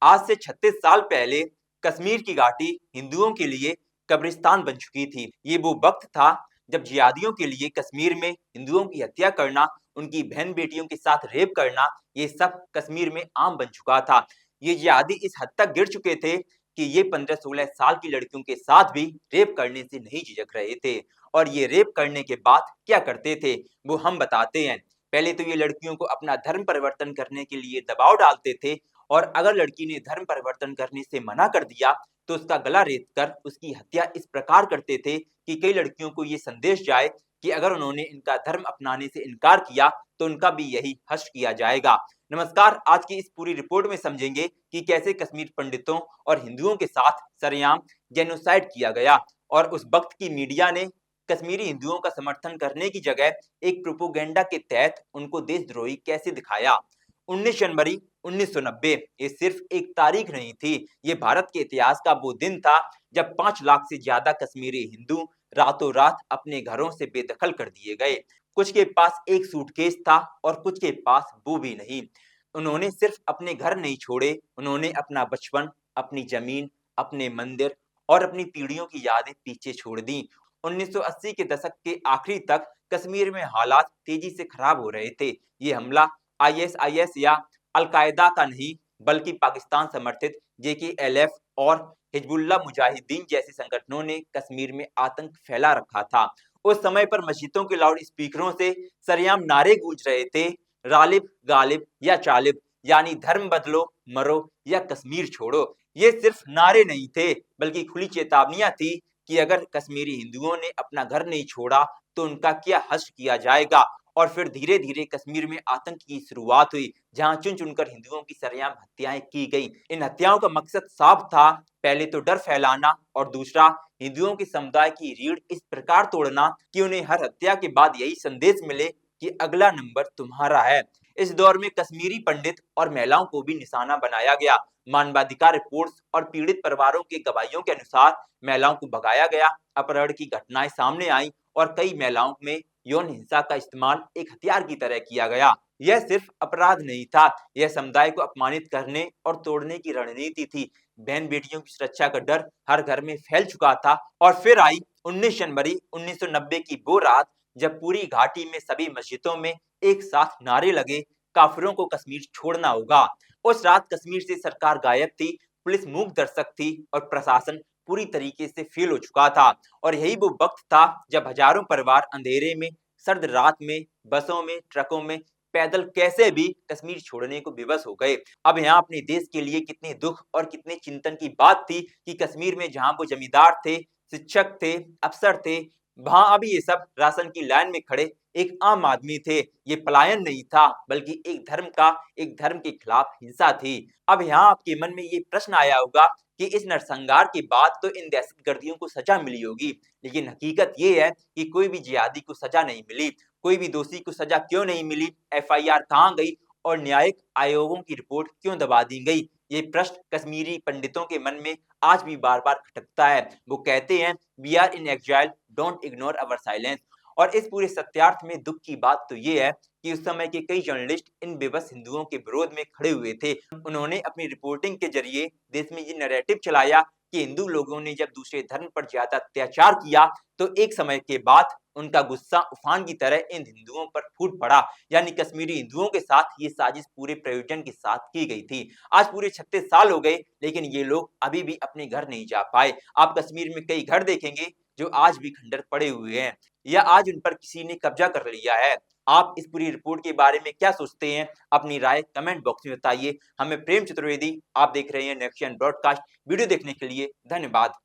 आज से 36 साल पहले कश्मीर की घाटी हिंदुओं के लिए कब्रिस्तान बन चुकी थी। ये वो वक्त था जब जिहादियों के लिए कश्मीर में हिंदुओं की हत्या करना, उनकी बहन बेटियों के साथ रेप करना, ये सब कश्मीर में आम बन चुका था। ये जिहादी इस हद तक गिर चुके थे कि ये 15-16 साल की लड़कियों के साथ भी रेप करने से नहीं झिझक रहे थे। और ये रेप करने के बाद क्या करते थे वो हम बताते हैं। पहले तो ये लड़कियों को अपना धर्म परिवर्तन करने के लिए दबाव डालते थे, और अगर लड़की ने धर्म परिवर्तन करने से मना कर दिया तो उसका गला रेत कर उसकी हत्या इस प्रकार करते थे कि कई लड़कियों को ये संदेश जाए कि अगर उन्होंने इनका धर्म अपनाने से इनकार किया तो उनका भी यही हश्र किया जाएगा। नमस्कार, आज की इस पूरी रिपोर्ट में समझेंगे कि कैसे कश्मीर पंडितों और हिंदुओं के साथ सरेआम जेनोसाइड किया गया, और उस वक्त की मीडिया ने कश्मीरी हिंदुओं का समर्थन करने की जगह एक प्रोपोगेंडा के तहत उनको देशद्रोही कैसे दिखाया। 19 जनवरी 1990 ये सिर्फ एक तारीख नहीं थी, ये भारत के इतिहास का वो दिन था जब 5 लाख से ज्यादा कश्मीरी हिंदू रातों रात अपने घरों से बेदखल कर दिए गए। कुछ के पास एक सूटकेस था और कुछ के पास वो भी नहीं। उन्होंने सिर्फ अपने घर नहीं छोड़े, उन्होंने अपना बचपन, अपनी जमीन, अपने मंदिर और अपनी पीढ़ियों की यादें पीछे छोड़ दी। 1980 के दशक के आखिरी तक कश्मीर में हालात तेजी से खराब हो रहे थे। ये हमला आईएसआईएस या अल-कायदा का नहीं, बल्कि पाकिस्तान समर्थित जेकेएलएफ और हिजबुल्लाह मुजाहिदीन जैसे संगठनों ने कश्मीर में आतंक फैला रखा था। उस समय पर मस्जिदों के लाउड स्पीकरों से सरेआम नारे गूंज रहे थे, गालिब गालिब या चालिब, यानी धर्म बदलो, मरो या कश्मीर छोड़ो। ये सिर्फ नारे नहीं थे, बल्कि खुली चेतावनियां थी कि अगर कश्मीरी हिंदुओं ने अपना घर नहीं छोड़ा तो उनका क्या हश्र किया जाएगा। और फिर धीरे धीरे कश्मीर में आतंक की शुरुआत हुई, जहां चुन चुनकर हिंदुओं की सरेआम हत्याएं की गई। इन हत्याओं का मकसद साफ था, पहले तो डर फैलाना, और दूसरा हिंदुओं के समुदाय की रीढ़ इस प्रकार तोड़ना कि उन्हें हर हत्या के बाद यही संदेश मिले कि अगला नंबर तुम्हारा है। इस दौर में कश्मीरी पंडित और महिलाओं को भी निशाना बनाया गया। मानवाधिकार रिपोर्ट्स और पीड़ित परिवारों के गवाहियों के अनुसार महिलाओं को भगाया गया, अपहरण की घटनाएं सामने आई और कई महिलाओं में यौन हिंसा का इस्तेमाल एक हथियार की तरह किया गया। यह सिर्फ अपराध नहीं था, यह समुदाय को अपमानित करने और तोड़ने की रणनीति थी। बहन बेटियों की सुरक्षा का डर हर घर में फैल चुका था। और फिर आई 19 जनवरी 1990 की वो रात जब पूरी घाटी में सभी मस्जिदों में एक साथ नारे लगे, काफिरों को कश्मीर छोड़ना होगा। उस रात कश्मीर से सरकार गायब थी, पुलिस मूक दर्शक थी और प्रशासन पूरी तरीके से फेल हो चुका था। और यही वो वक्त था जब हजारों परिवार अंधेरे में, सर्द रात में, बसों में, ट्रकों में, पैदल कैसे भी कश्मीर छोड़ने को विवश हो गए। अब यहाँ अपने देश के लिए कितने दुख और कितने चिंतन की बात थी कि कश्मीर में जहाँ वो जमींदार थे, शिक्षक थे, अफसर थे, वहां अभी ये सब राशन की लाइन में खड़े एक आम आदमी थे। ये पलायन नहीं था, बल्कि एक धर्म के खिलाफ हिंसा थी। अब यहाँ आपके मन में ये प्रश्न आया होगा कि इस नरसंहार के बाद तो इन दहशतगर्दियों को सजा मिली होगी, लेकिन हकीकत ये है कि कोई भी जिहादी को सजा नहीं मिली। कोई भी दोषी को सजा क्यों नहीं मिली, एफआईआर कहां गई और न्यायिक आयोगों की रिपोर्ट क्यों दबा दी गई? ये प्रश्न कश्मीरी पंडितों के मन में आज भी बार बार खटकता है। वो कहते हैं, we are in exile, don't ignore our silence. और इस पूरे सत्यार्थ में दुख की बात तो ये है कि उस समय के कई जर्नलिस्ट इन बेबस हिंदुओं के विरोध में खड़े हुए थे। उन्होंने अपनी रिपोर्टिंग के जरिए देश में ये नैरेटिव चलाया कि हिंदू लोगों ने जब दूसरे धर्म पर ज्यादा अत्याचार किया तो एक समय के बाद उनका गुस्सा उफान की तरह इन हिंदुओं पर फूट पड़ा। यानी कश्मीरी हिंदुओं के साथ ये साजिश पूरे प्रयोजन के साथ की गई थी। आज पूरे 36 साल हो गए, लेकिन ये लोग अभी भी अपने घर नहीं जा पाए। आप कश्मीर में कई घर देखेंगे जो आज भी खंडर पड़े हुए हैं, या आज उन पर किसी ने कब्जा कर लिया है। आप इस पूरी रिपोर्ट के बारे में क्या सोचते हैं? अपनी राय कमेंट बॉक्स में बताइए। हमें प्रेम चतुर्वेदी, आप देख रहे हैं नेक्स्ट ब्रॉडकास्ट। वीडियो देखने के लिए धन्यवाद।